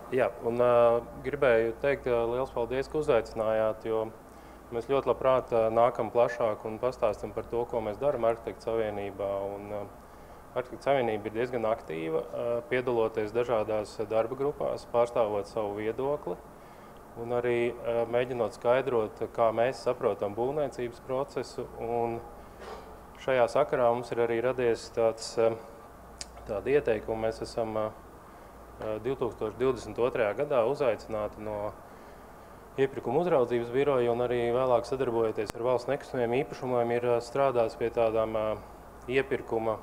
Jā, un gribēju teikt liels paldies, ka uzaicinājāt, jo mēs ļoti labprāt nākam plašāk un pastāstam par to, ko mēs darām Arhitektu savienībā. Arhitektu savienība ir diezgan aktīva, piedaloties dažādās darba grupās, pārstāvot savu viedokli un arī mēģinot skaidrot, kā mēs saprotam būvniecības procesu. Un šajā sakarā mums ir arī radies tāda ieteikuma. Mēs esam 2022. gadā uzaicināti no Iepirkuma uzraudzības biroja un arī vēlāk sadarbojoties ar valsts nekustamiem īpašumiem ir strādāts pie tādām iepirkuma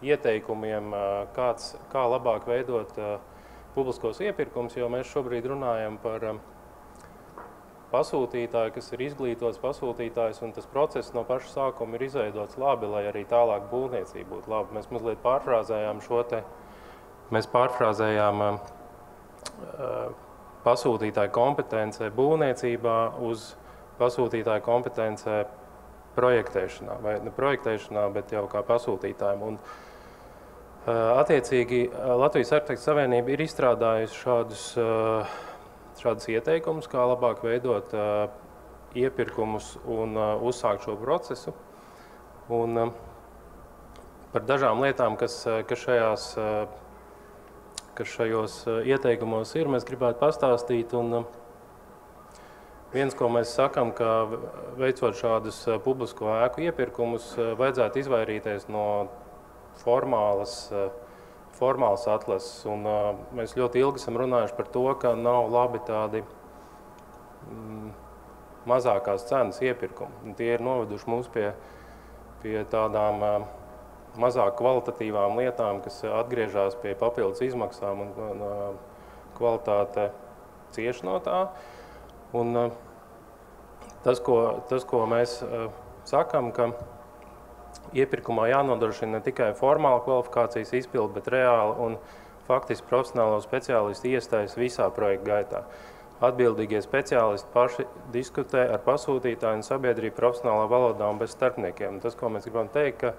ieteikumiem, kā labāk veidot publiskos iepirkums, jo mēs šobrīd runājam par pasūtītāju, kas ir izglītots pasūtītājs, un tas process no paša sākuma ir izveidots labi, lai arī tālāk būvniecība būtu labi. Mēs mazliet pārfrāzējām Mēs pārfrāzējām pasūtītāju kompetencē būvniecībā uz pasūtītāju kompetencē projektēšanā, vai ne projektēšanā, bet jau kā pasūtītājiem. Un, attiecīgi, Latvijas Arhitektu savienība ir izstrādājusi šādus ieteikumus, kā labāk veidot iepirkumus un uzsākt šo procesu. Un par dažām lietām, kas šajos ieteikumos ir, mēs gribētu pastāstīt. Un viens, ko mēs sakam, ka veicot šādus publisko ēku iepirkumus, vajadzētu izvairīties no formālas atlases. Un mēs ļoti ilgi esam runājuši par to, ka nav labi tādi mazākās cenas iepirkumi. Un tie ir noveduši mūs pie tādām mazāk kvalitatīvām lietām, kas atgriežas pie papildus izmaksām, un kvalitāte cieš no tā. Un tas, ko mēs sakam, ka iepirkumā jānodrošina ne tikai formāla kvalifikācijas izpilde, bet reāli un faktiski profesionālo speciālistu iestājas visā projekta gaitā. Atbildīgie speciālisti paši diskutē ar pasūtītāju un sabiedrību profesionālā valodā un bez starpniekiem. Un tas, ko mēs gribam teikt, ka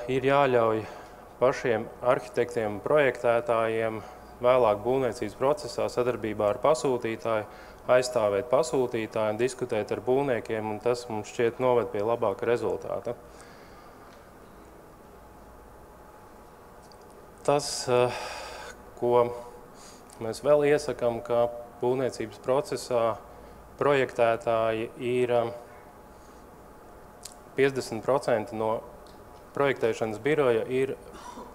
ir jāļauj pašiem arhitektiem un projektētājiem vēlāk būvniecības procesā sadarbībā ar pasūtītāju aizstāvēt pasūtītāju un diskutēt ar būvniekiem, un tas mums šķiet noved pie labāka rezultāta. Tas, ko mēs vēl iesakam, ka būvniecības procesā projektētāji ir 50% no projektēšanas biroja ir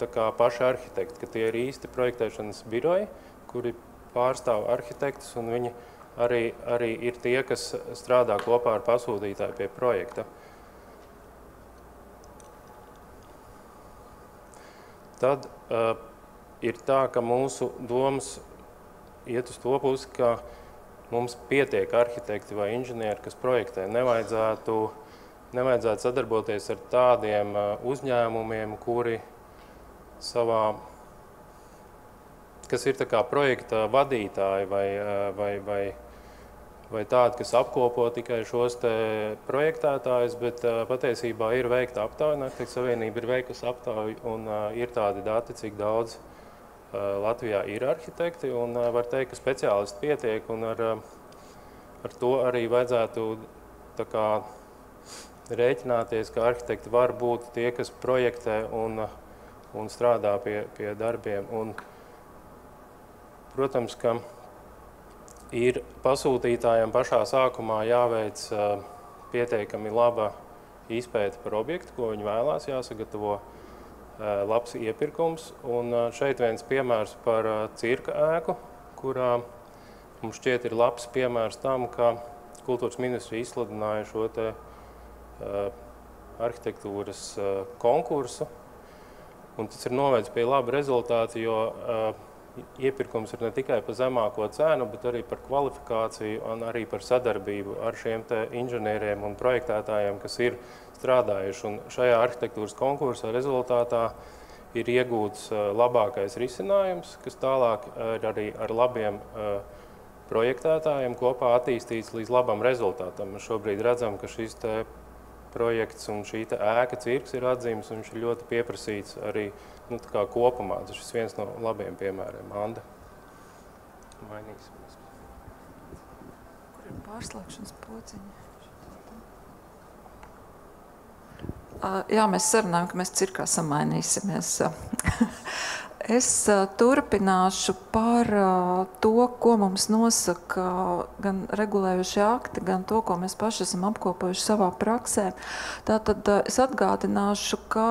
paši arhitekti, ka tie ir īsti projektēšanas biroji, kuri pārstāv arhitektus, un viņi arī ir tie, kas strādā kopā ar pasūtītāju pie projekta. Tad ir tā, ka mūsu domas iet uz to pusi, ka mums pietiek arhitekti vai inženieri, kas projektē. Nevajadzētu sadarboties ar tādiem uzņēmumiem, kas ir projekta vadītāji vai tādi, kas apkopo tikai šos projektētājus, bet patiesībā ir veikta aptauja, Arhitektu savienība ir veikusi aptauju, un ir tādi dati, cik daudz Latvijā ir arhitekti, un var teikt, ka speciālisti pietiek, un ar to arī vajadzētu rēķināties, ka arhitekti var būt tie, kas projektē un strādā pie darbiem. Un, protams, ka ir pasūtītājiem pašā sākumā jāveic pietiekami laba izpēte par objektu, ko viņi vēlās, jāsagatavo labs iepirkums. Un šeit viens piemērs par cirka ēku, kurā mums šķiet ir labs piemērs tam, ka Kultūras ministrija izsludināja šo arhitektūras konkursu. Un tas ir novedis pie laba rezultāta, jo iepirkums ir ne tikai par zemāko cenu, bet arī par kvalifikāciju un arī par sadarbību ar šiem inženieriem un projektētājiem, kas ir strādājuši. Un šajā arhitektūras konkursa rezultātā ir iegūts labākais risinājums, kas tālāk ir arī ar labiem projektētājiem kopā attīstīts līdz labam rezultātam. Mēs šobrīd redzam, ka šis projekts un šī ēka cirks ir atzīmes, un viņš ir ļoti pieprasīts arī tā kā kopumā tas ir viens no labiem piemēriem. Anda, mainīsimies. Kur ir pārslēgšanas pociņi? Jā, mēs sarunājam, ka mēs cirkā samainīsimies. Es turpināšu par to, ko mums nosaka gan regulējušie akti, gan to, ko mēs paši esam apkopojuši savā praksē. Tātad es atgādināšu, ka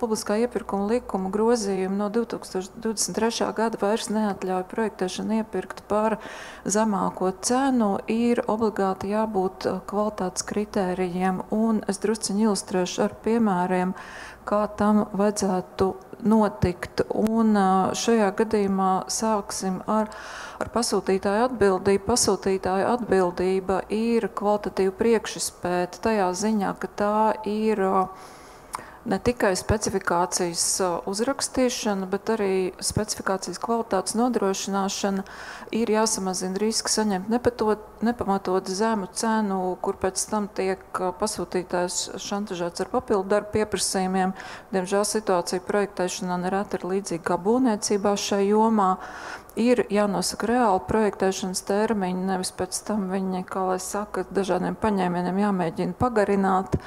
publiskā iepirkuma likuma grozījumi no 2023. gada vairs neatļauj projektēšanu iepirkt par zemāko cenu, ir obligāti jābūt kvalitātes kritērijiem, un es drusciņi ilustrēšu ar piemēriem, kā tam vajadzētu notikt. Un šajā gadījumā sāksim ar pasūtītāju atbildību. Pasūtītāja atbildība ir kvalitatīva priekšizpēte tajā ziņā, ka tā ir ne tikai specifikācijas uzrakstīšana, bet arī specifikācijas kvalitātes nodrošināšana. Ir jāsamazina riski saņemt nepamatot zemu cenu, kur pēc tam tiek pasūtītājs šantažēts ar papildu darbu pieprasījumiem. Diemžēl situācija projektēšanā nereti ir līdzīga kā būvniecībā šai jomā. Ir jānosaka reāli projektēšanas termiņi, nevis pēc tam viņi, kā lai saka, dažādiem paņēmieniem jāmēģina pagarināt.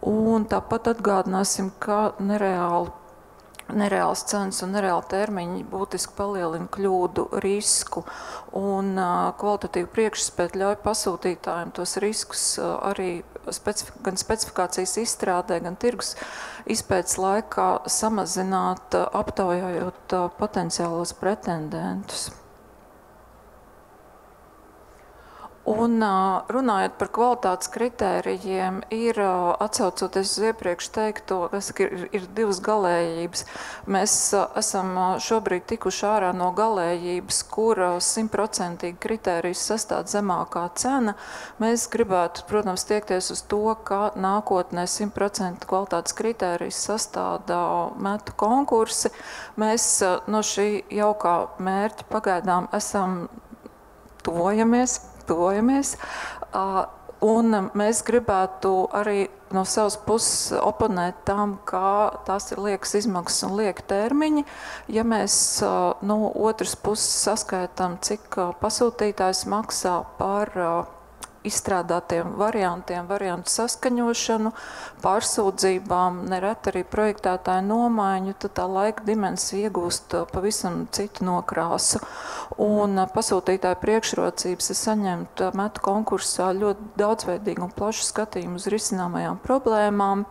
Un tāpat atgādināsim, ka nereāls cenas un nereāli termiņi būtiski palielina kļūdu risku. Un kvalitatīva priekšspēja ļauj pasūtītājiem tos riskus arī gan specifikācijas izstrādē, gan tirgus izpētes laikā samazināt, aptaujājot potenciālos pretendentus. Un runājot par kvalitātes kritērijiem, ir atsaucoties uz iepriekš teikto, ir divas galējības. Mēs esam šobrīd tikuši ārā no galējības, kur 100% kritērijas sastāv zemākā cena. Mēs gribētu, protams, tiekties uz to, ka nākotnē 100% kvalitātes kritērijas sastāda metu konkursi. Mēs no šī jaukā mērķa pagaidām esam tuvojamies. Un mēs gribētu arī no savas puses oponēt tam, ka tās ir liekas izmaksas un lieki termiņi. Ja mēs no otras puses saskaitām, cik pasūtītājs maksā par izstrādātiem variantiem, variantu saskaņošanu, pārsūdzībām, nereti arī projektētāju nomaiņu, tad tā laika dimensija iegūst pavisam citu nokrāsu. Un pasūtītāju priekšrocības ir saņemt metu konkursā ļoti daudzveidīgu un plašu skatījumu uz risināmajām problēmām.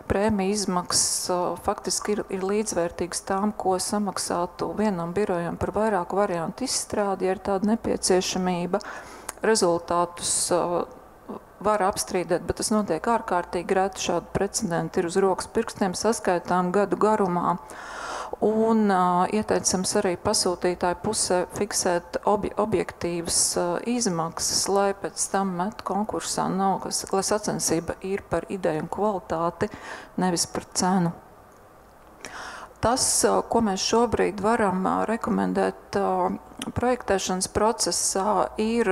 Prēmija izmaksas faktiski ir līdzvērtīgas tām, ko samaksātu vienam birojam par vairāku variantu izstrādi, ja ir tāda nepieciešamība. Rezultātus var apstrīdēt, bet tas notiek ārkārtīgi reti. Šādu precedentu ir uz rokas pirkstiem saskaitām gadu garumā. Un ieteicams arī pasūtītāju pusē fiksēt objektīvas izmaksas, lai pēc tam metu konkursā nav, lai sacensība ir par ideju un kvalitāti, nevis par cenu. Tas, ko mēs šobrīd varam rekomendēt projektēšanas procesā, ir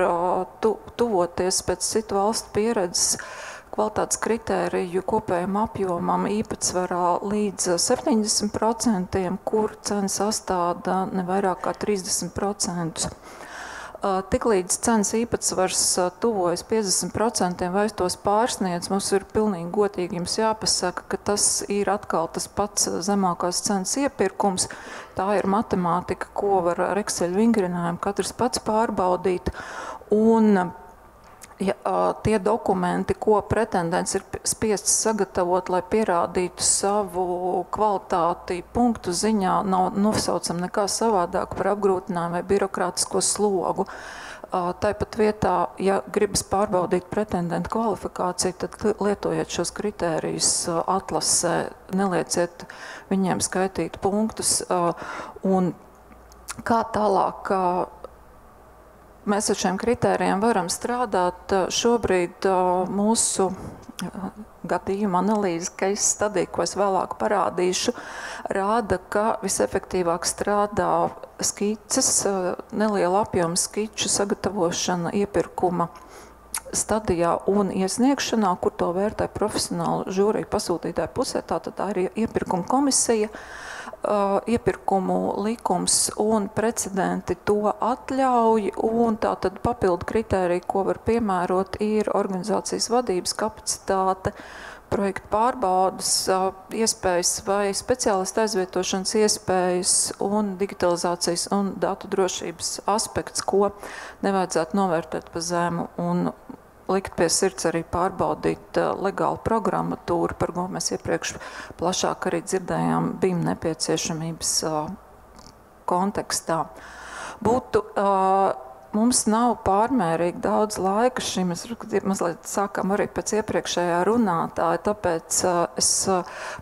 tuvoties pēc citu valstu pieredzes kvalitātes kritēriju kopējam apjomam īpatsvarā līdz 70%, kur cena sastāda ne vairāk kā 30%. Tiklīdz cenas īpatsvars tuvojas 50% vai tos pārsniedz, mums ir pilnīgi godīgi jums jāpasaka, ka tas ir atkal tas pats zemākās cenas iepirkums. Tā ir matemātika, ko var ar Excel vingrinājumu katrs pats pārbaudīt. Un tie dokumenti, ko pretendents ir spiests sagatavot, lai pierādītu savu kvalitāti punktu ziņā, nav nosaucam nekā savādāk par apgrūtinājumu vai birokrātisko slogu. Tāpat vietā, ja gribas pārbaudīt pretendentu kvalifikāciju, tad lietojiet šos kritērijus atlasē, nelieciet viņiem skaitīt punktus. Un kā tālāk mēs ar šiem kritērijiem varam strādāt? Šobrīd mūsu gadījuma analīze, case study, ko es vēlāk parādīšu, rāda, ka visefektīvāk strādā skices, neliela apjoma skiču sagatavošana iepirkuma stadijā un iesniegšanā, kur to vērtē profesionāli žūrija pasūtītāju pusē, tātad tā ir iepirkuma komisija. iepirkumu likums un precedenti to atļauj, un tātad papildu kritērija, ko var piemērot, ir organizācijas vadības kapacitāte, projektu pārbaudas iespējas vai speciālistu aizvietošanas iespējas un digitalizācijas un datu drošības aspekts, ko nevajadzētu novērtēt pa zemu un likt pie sirds arī pārbaudīt legālu programmatūru, par ko mēs iepriekš plašāk arī dzirdējām BIM nepieciešamības kontekstā. Mums nav pārmērīgi daudz laika šim, mēs mazliet sākam arī pēc iepriekšējā runātāja, tāpēc es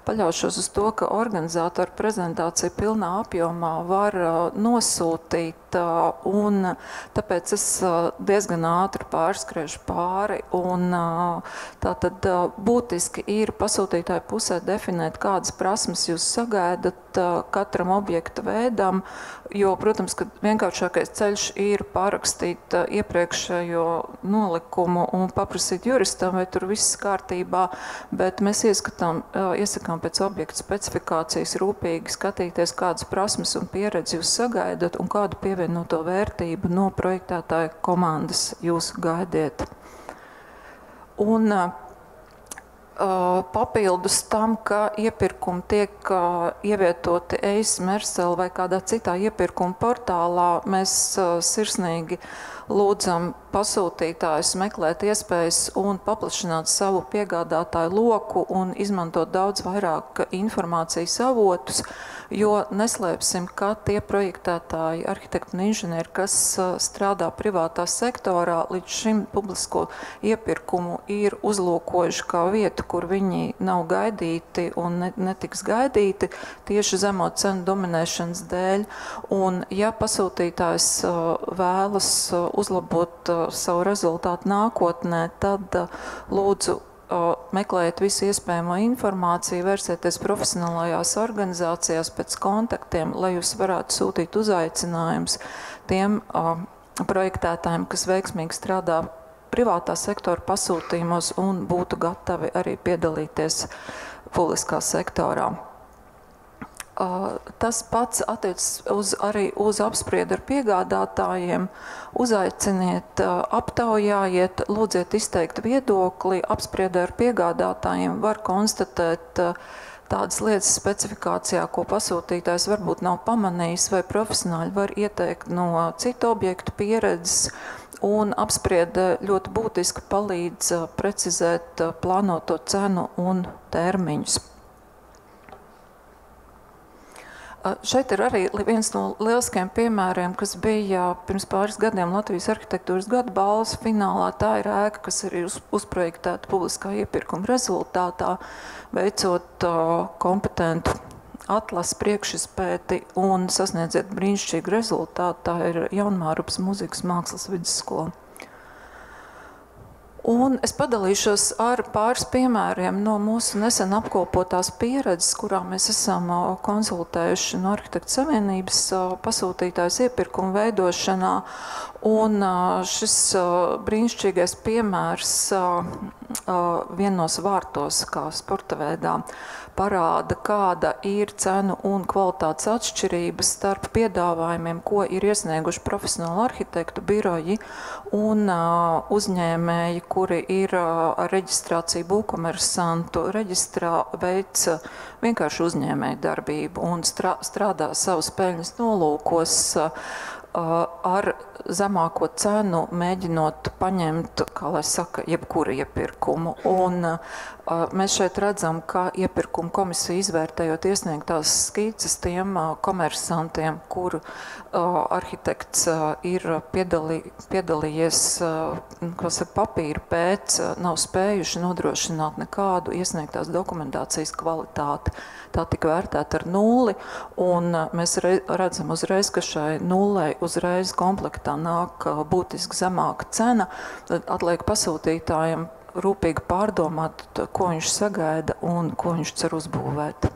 paļaušos uz to, ka organizātori prezentāciju pilnā apjomā var nosūtīt, un tāpēc es diezgan ātri pārskriežu pāri, un tātad būtiski ir pasūtītāju pusē definēt, kādas prasmes jūs sagaidat katram objekta veidam, jo, protams, ka vienkāršākais ceļš ir pārrakstīt iepriekšējo nolikumu un paprasīt juristam, vai tur viss kārtībā, bet mēs iesakām pēc objekta specifikācijas rūpīgi skatīties, kādas prasmes un pieredzi jūs sagaidat un kādu pievienoto vērtību no projektētāja komandas jūs gaidiet. Un papildus tam, ka iepirkumi tiek ievietoti EIS, Mersel vai kādā citā iepirkuma portālā, mēs sirsnīgi lūdzam pasūtītājus meklēt iespējas un paplašināt savu piegādātāju loku un izmantot daudz vairāk informācijas avotus, jo neslēpsim, ka tie projektētāji, arhitekti un inženieri, kas strādā privātā sektorā, līdz šim publisko iepirkumu ir uzlūkojuši kā vietu, kur viņi nav gaidīti un netiks gaidīti tieši zemo cenu dominēšanas dēļ. Un ja pasūtītājs vēlas uzlabot savu rezultātu nākotnē, tad lūdzu meklējiet visu iespējamo informāciju, vērsieties profesionālajās organizācijās pēc kontaktiem, lai jūs varētu sūtīt uzaicinājumus tiem projektētājiem, kas veiksmīgi strādā privātā sektora pasūtījumos un būtu gatavi arī piedalīties publiskā sektorā. Tas pats attiecas arī uz apspriedu ar piegādātājiem. Uzaiciniet, aptaujājiet, lūdziet izteikt viedokli. Apspriedē ar piegādātājiem var konstatēt tādas lietas specifikācijā, ko pasūtītājs varbūt nav pamanījis, vai profesionāļi var ieteikt no citu objektu pieredzes. Un apspriede ļoti būtiski palīdz precizēt plānoto cenu un termiņus. Šeit ir arī viens no lieliskiem piemēriem, kas bija pirms pāris gadiem Latvijas arhitektūras gada balvas finālā. Tā ir ēka, kas ir uzprojektēta publiskā iepirkuma rezultātā, veicot kompetentu atlases priekšizpēti un sasniedziet brīnišķīgu rezultātu. Tā ir Jaunmārupas mūzikas mākslas vidusskola. Un es padalīšos ar pāris piemēriem no mūsu nesen apkopotās pieredzes, kurā mēs esam konsultējuši no Arhitektu Savienības pasūtītājs iepirkumu veidošanā. Un šis brīnišķīgais piemērs vienos vārtos, kā sporta veidā, parāda, kāda ir cenu un kvalitātes atšķirības starp piedāvājumiem, ko ir iesnieguši profesionāli arhitektu biroji un uzņēmēji, kuri ir ar reģistrāciju būvkomersantu reģistrā veic vienkārši uzņēmēju darbību un strādā savus peļņas nolūkos ar zemāko cenu, mēģinot paņemt, kā lai saka, jebkuru iepirkumu. Un mēs šeit redzam, ka iepirkuma komisija izvērtējot iesniegtās skices tiem komersantiem, kuru arhitekts ir piedalījies, kas ir papīra pēc, nav spējuši nodrošināt nekādu iesniegtās dokumentācijas kvalitāti. Tā tika vērtēta ar 0, un mēs redzam uzreiz, ka šai 0 uzreiz komplektā nāk būtiski zemāka cena. Tad atliek pasūtītājiem rūpīgi pārdomāt, ko viņš sagaida un ko viņš cer uzbūvēt.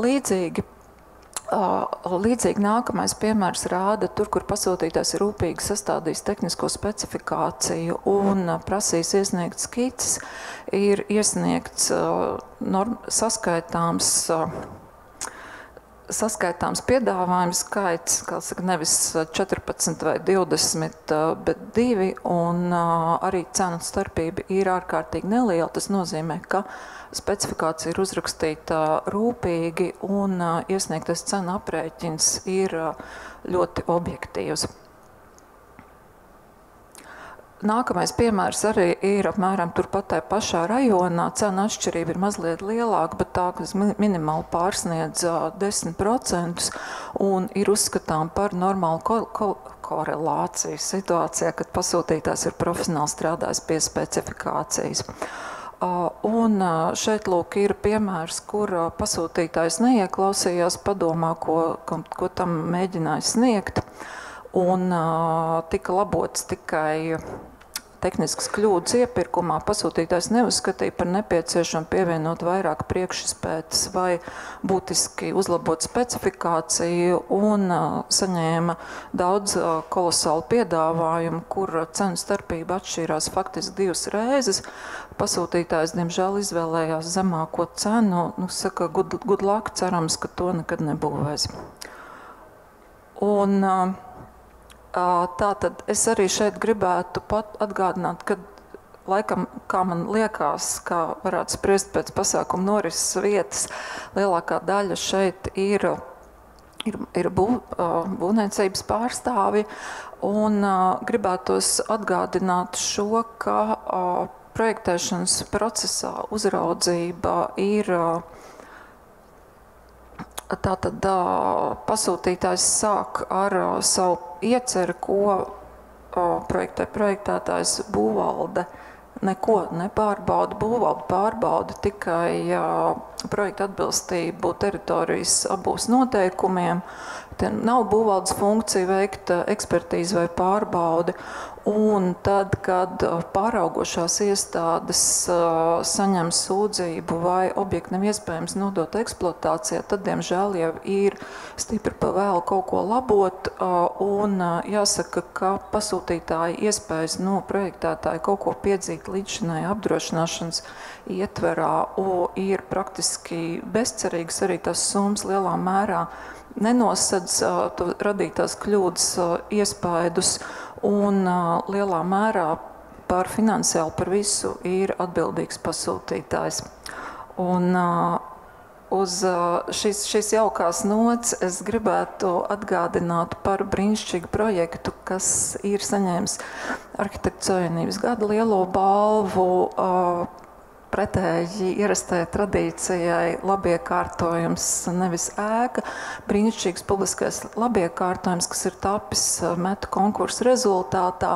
Līdzīgi nākamais piemērs rāda, tur, kur pasūtītājs ir rūpīgi sastādījis tehnisko specifikāciju un prasīs iesniegt skices, ir iesniegts saskaitāms saskaitāms piedāvājums skaits, kā saka, nevis 14 vai 20, bet 2, un arī cenu starpība ir ārkārtīgi neliela. Tas nozīmē, ka specifikācija ir uzrakstīta rūpīgi un iesniegtais cenu aprēķins ir ļoti objektīvs. Nākamais piemērs arī ir apmēram turpat tai pašā rajonā. Cena atšķirība ir mazliet lielāka, bet tā, kas minimāli pārsniedz 10% un ir uzskatām par normālu korelāciju situācijā, kad pasūtītājs ir profesionāli strādājis pie specifikācijas. Un šeit lūk ir piemērs, kur pasūtītājs neieklausījās padomā, ko tam mēģināja sniegt, un tika labots tikai tehniskas kļūdas iepirkumā. Pasūtītājs neuzskatīja par nepieciešamu pievienot vairāk priekšspētes vai būtiski uzlabot specifikāciju un saņēma daudz kolosālu piedāvājumu, kur cenu starpība atšķīrās faktiski 2 reizes. Pasūtītājs, diemžēl, izvēlējās zemāko cenu. Saka, good luck, cerams, ka to nekad nebūvēs. Un tātad es arī šeit gribētu pat atgādināt, ka laikam, kā man liekas, kā varētu spriest pēc pasākuma norises vietas, lielākā daļa šeit ir būvniecības pārstāvi, un gribētos atgādināt šo, ka projektēšanas procesā uzraudzība ir tātad pasūtītājs sāk ar savu ieceri, ko projektētājs būvvalde neko nepārbauda. Būvvalde pārbauda tikai projekta atbilstību teritorijas abūs noteikumiem. Te nav būvvaldes funkcija veikt ekspertīzi vai pārbaudi. Un tad, kad pāraugošās iestādes saņem sūdzību vai objektu nav iespējams nodot eksploatācijā, tad, diemžēl, jau ir stipri pa vēlu kaut ko labot. Un jāsaka, ka pasūtītāji iespējas no projektētāja kaut ko piedzīt līdzšinai apdrošināšanas ietverā ir praktiski bezcerīgas. Arī tas summas lielā mērā nenosedz radītās kļūdas iespaidus, un lielā mērā par finansiāli par visu ir atbildīgs pasūtītājs. Un uz šīs jaukās nots es gribētu atgādināt par brīnišķīgu projektu, kas ir saņēmis Arhitektu Savienības gada lielo balvu, pretēji ierastajai tradīcijai labiekārtojums, nevis ēka, brīnišķīgs publiskais labiekārtojums, kas ir tapis metu konkursu rezultātā,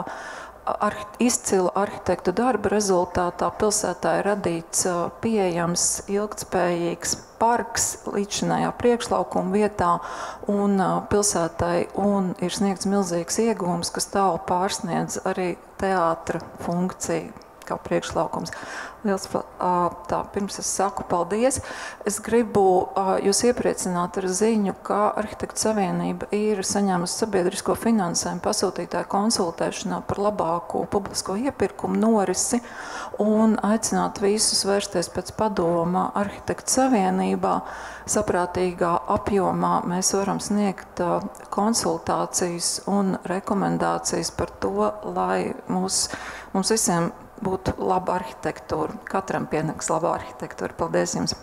izcila arhitektu darba rezultātā. Pilsētā ir radīts pieejams, ilgtspējīgs parks līdzšinējā priekšlaukuma vietā, un pilsētai ir sniegts milzīgs iegūms, kas tālu pārsniedz arī teātra funkciju kā priekšlaukums. Liels, pirms es saku paldies, es gribu jūs iepriecināt ar ziņu, ka Arhitektu Savienība ir saņēmusi sabiedrisko finansējumu pasūtītāju konsultēšanā par labāku publisko iepirkumu norisi un aicināt visus vērsties pēc padoma Arhitektu Savienībā. Saprātīgā apjomā mēs varam sniegt konsultācijas un rekomendācijas par to, lai mums visiem būtu laba arhitektūra. Katram pienāks laba arhitektūra. Paldies jums!